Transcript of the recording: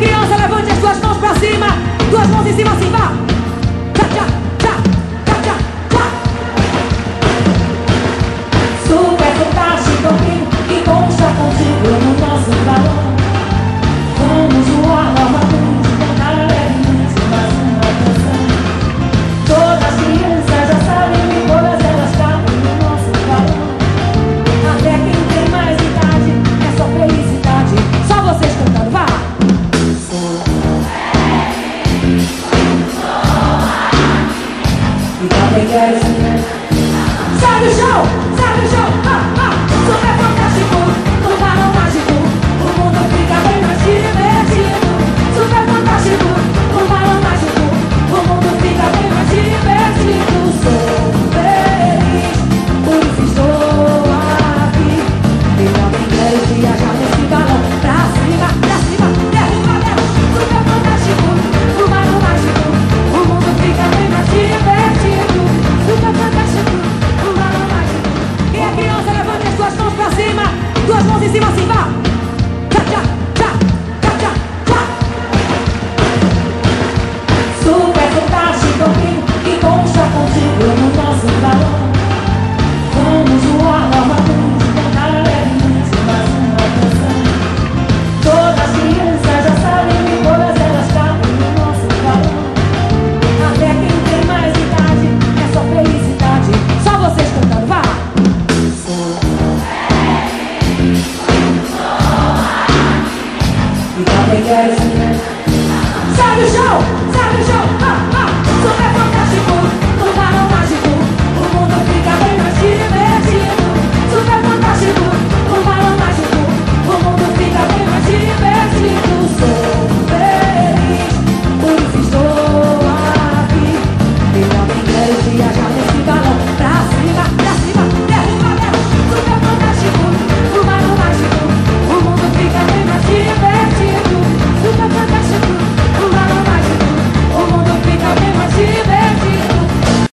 criança, levante as duas mãos pra cima. Duas mãos em cima, assim, vá. Tchá, tchá, tchá, tchá, tchá, tchá. Super fantástico, que concha contigo no nosso balão. Vamos voar novamente, cantar levemente mais uma canção. Todas as crianças já sabem que todas elas cabem no nosso balão. Até quem tem mais idade, é só felicidade. Só vocês cantando, vá! E também quero